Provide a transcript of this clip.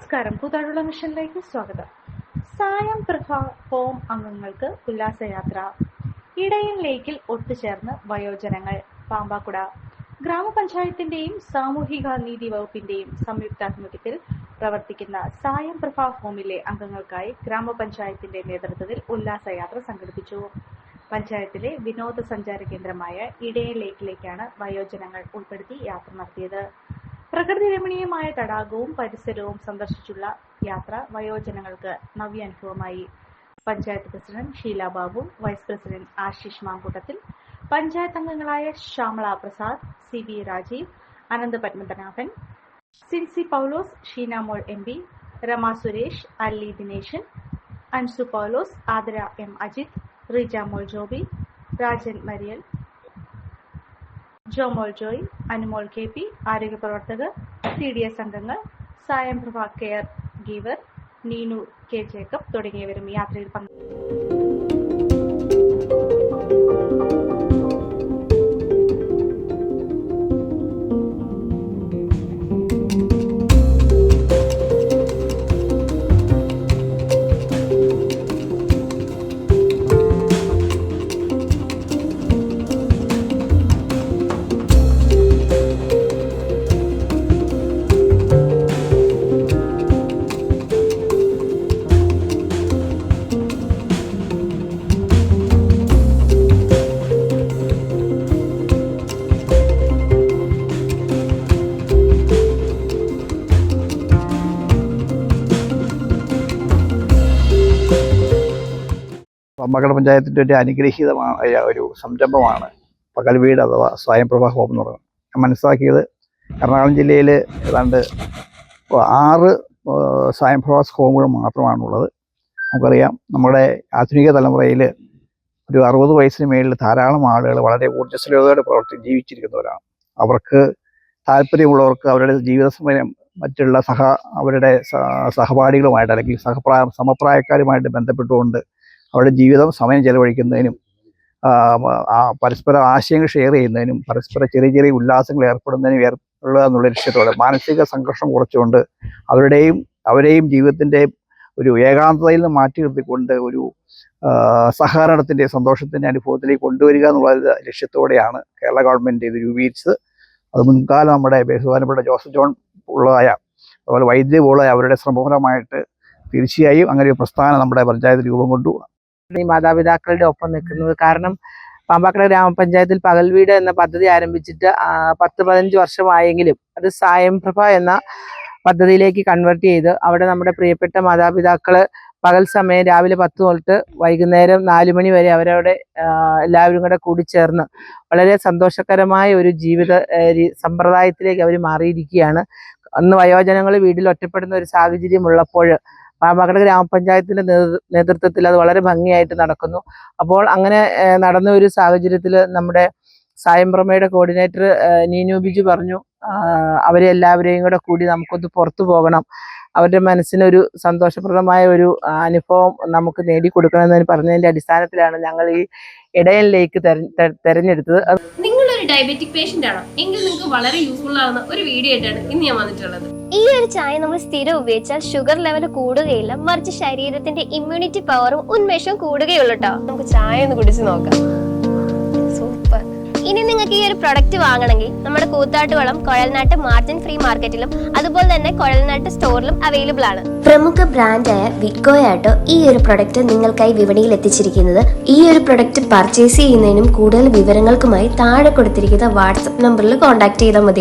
നമസ്കാരം. കൂത്താട്ടുള്ള മിഷനിലേക്ക് സ്വാഗതം. സായം പ്രഭ ഹോം അംഗങ്ങൾക്ക് ഉല്ലാസയാത്ര. ഇടയൻ ലേക്കിൽ ഒത്തുചേർന്ന് വയോജനങ്ങൾ. പാമ്പാക്കുട ഗ്രാമപഞ്ചായത്തിന്റെയും സാമൂഹിക നീതി വകുപ്പിന്റെയും സംയുക്താഭിമുഖ്യത്തിൽ പ്രവർത്തിക്കുന്ന സായം പ്രഭ ഹോമിലെ അംഗങ്ങൾക്കായി ഗ്രാമപഞ്ചായത്തിന്റെ നേതൃത്വത്തിൽ ഉല്ലാസയാത്ര സംഘടിപ്പിച്ചു. പഞ്ചായത്തിലെ വിനോദസഞ്ചാര കേന്ദ്രമായ ഇടയൻ ലേക്കിലേക്കാണ് വയോജനങ്ങൾ ഉൾപ്പെടുത്തി യാത്ര നടത്തിയത്. പ്രകൃതി രമണീയമായ തടാകവും പരിസരവും സന്ദർശിച്ചുള്ള യാത്ര വയോജനങ്ങൾക്ക് നവ്യാനുഭവമായി. Panchayat president Sheela Babu, vice president Ashish Mankoottathil, panchayat അംഗങ്ങളായ ശ്യാമള പ്രസാദ്, CB രാജീവ്, അനന്ത് പത്മനാഭൻ, സിൻസി പൗലോസ്, Sheenamol MP, Rema Suresh, Alli Dineshan, Anzu Paulose, Athira M Ajith, Rijamol Joby, Rajan Mariyal, Jomol Joy, Anumol KP, ആരോഗ്യ പ്രവർത്തകർ, CDS അംഗങ്ങൾ, Sayam Prabha care giver, Neenu K Jacob തുടങ്ങിയവരും യാത്രയിൽ പങ്കെടുത്തു. പാമ്പാക്കുട പഞ്ചായത്തിൻ്റെ ഒരു അനുഗ്രഹീതമായ ഒരു സംരംഭമാണ് പകൽ വീട് അഥവാ സ്വയം പ്രഭ ഹോം എന്ന് പറയുന്നത്. ഞാൻ മനസ്സിലാക്കിയത് എറണാകുളം ജില്ലയിൽ ഏതാണ്ട് 6 സ്വയം പ്രഭ ഹോമുകൾ മാത്രമാണുള്ളത്. നമുക്കറിയാം, നമ്മുടെ ആധുനിക തലമുറയിൽ ഒരു 60 വയസ്സിന് മേളിൽ ധാരാളം ആളുകൾ വളരെ ഊർജ്ജസ്വലതയോടെ ജീവിച്ചിരിക്കുന്നവരാണ്. അവർക്ക് താല്പര്യമുള്ളവർക്ക് അവരുടെ ജീവിത സമയം മറ്റുള്ള അവരുടെ സഹപാഠികളുമായിട്ട് അല്ലെങ്കിൽ സമപ്രായക്കാരുമായിട്ട് ബന്ധപ്പെട്ടുകൊണ്ട് അവരുടെ ജീവിതം സമയം ചെലവഴിക്കുന്നതിനും പരസ്പര ആശയങ്ങൾ ഷെയർ ചെയ്യുന്നതിനും പരസ്പര ചെറിയ ചെറിയ ഉല്ലാസങ്ങൾ ഏർപ്പെടുന്നതിനും എന്നുള്ള ലക്ഷ്യത്തോടെ മാനസിക സംഘർഷം കുറച്ചുകൊണ്ട് അവരെയും ജീവിതത്തിൻ്റെ ഒരു ഏകാന്തതയിൽ നിന്ന് മാറ്റി നിർത്തിക്കൊണ്ട് ഒരു സഹകരണത്തിൻ്റെ സന്തോഷത്തിൻ്റെ അനുഭവത്തിലേക്ക് കൊണ്ടുവരിക എന്നുള്ള ലക്ഷ്യത്തോടെയാണ് കേരള ഗവൺമെൻറ് ഇത് രൂപീകരിച്ചത്. അത് മുൻകാലം നമ്മുടെ ബഹുമാനപ്പെട്ട ജോസഫ് ജോൺ ഉള്ളതായ അതുപോലെ വൈദ്യുതി ഉള്ളതായ അവരുടെ ശ്രമഫലമായിട്ട് തീർച്ചയായും അങ്ങനെ ഒരു പ്രസ്ഥാനം നമ്മുടെ പഞ്ചായത്ത് രൂപം കൊണ്ടു. ഈ മാതാപിതാക്കളുടെ ഒപ്പം നിൽക്കുന്നത്. കാരണം പാമ്പാക്കുട ഗ്രാമപഞ്ചായത്തിൽ പകൽ വീട് എന്ന പദ്ധതി ആരംഭിച്ചിട്ട് 10-15 വർഷമായെങ്കിലും അത് സായം പ്രഭ എന്ന പദ്ധതിയിലേക്ക് കൺവേർട്ട് ചെയ്ത് അവിടെ നമ്മുടെ പ്രിയപ്പെട്ട മാതാപിതാക്കൾ പകൽ സമയം രാവിലെ 10 തൊട്ട് വൈകുന്നേരം 4 മണി വരെ അവരവിടെ എല്ലാവരും കൂടെ കൂടിച്ചേർന്ന് വളരെ സന്തോഷകരമായ ഒരു ജീവിത സമ്പ്രദായത്തിലേക്ക് അവർ മാറിയിരിക്കുകയാണ്. അന്ന് വയോജനങ്ങൾ വീട്ടിൽ ഒറ്റപ്പെടുന്ന ഒരു സാഹചര്യം ഉള്ളപ്പോൾ പാമ്പാക്കുട ഗ്രാമപഞ്ചായത്തിന്റെ നേതൃത്വത്തിൽ അത് വളരെ ഭംഗിയായിട്ട് നടക്കുന്നു. അപ്പോൾ അങ്ങനെ നടന്ന ഒരു സാഹചര്യത്തിൽ നമ്മുടെ സായം പ്രഭയുടെ കോർഡിനേറ്റർ നീനു ബിജു പറഞ്ഞു, അവരെ എല്ലാവരെയും കൂടി നമുക്കൊന്ന് പുറത്തു പോകണം, അവരുടെ മനസ്സിനൊരു സന്തോഷപ്രദമായ ഒരു അനുഭവം നമുക്ക് നേടിക്കൊടുക്കണമെന്ന് പറഞ്ഞതിന്റെ അടിസ്ഥാനത്തിലാണ് ഞങ്ങൾ ഈ ഇടയൻ ലേക്ക് തെരഞ്ഞെടുത്തത്. നിങ്ങളൊരു ഡയബറ്റിക് പേഷ്യന്റ് ആണോ എങ്കിൽ നിങ്ങൾക്ക് വളരെ യൂസ്ഫുൾ ആവുന്ന ഒരു വീഡിയോ ആയിട്ടാണ് ഇന്ന് ഞാൻ വന്നിട്ടുള്ളത്. ഈ ഒരു ചായ നമ്മൾ സ്ഥിരം ഉപയോഗിച്ചാൽ ഷുഗർ ലെവൽ കൂടുകയില്ല, മറിച്ച് ശരീരത്തിന്റെ ഇമ്മ്യൂണിറ്റി പവറും ഉന്മേഷവും കൂടുകയുള്ളൂ കേട്ടോ. നമുക്ക് ചായ ഒന്ന് കുടിച്ച് നോക്കാം. സൂപ്പർ. ഇനി നിങ്ങൾക്ക് ഈ ഒരു പ്രൊഡക്റ്റ് വാങ്ങണമെങ്കിൽ നമ്മുടെ കൂത്താട്ടുകുളം കുഴൽനാട്ട് മാർജിൻ ഫ്രീ മാർക്കറ്റിലും അതുപോലെ തന്നെ കുഴൽനാട്ട് സ്റ്റോറിലും അവൈലബിൾ ആണ്. പ്രമുഖ ബ്രാൻഡായ വിക്കോയാട്ടോ ഈ ഒരു പ്രൊഡക്റ്റ് നിങ്ങൾക്കായി വിപണിയിൽ എത്തിച്ചിരിക്കുന്നത്. ഈ ഒരു പ്രൊഡക്റ്റ് പർച്ചേസ് ചെയ്യുന്നതിനും കൂടുതൽ വിവരങ്ങൾക്കുമായി താഴെ കൊടുത്തിരിക്കുന്ന വാട്സ്ആപ്പ് നമ്പറിൽ കോൺടാക്ട് ചെയ്താൽ മതി.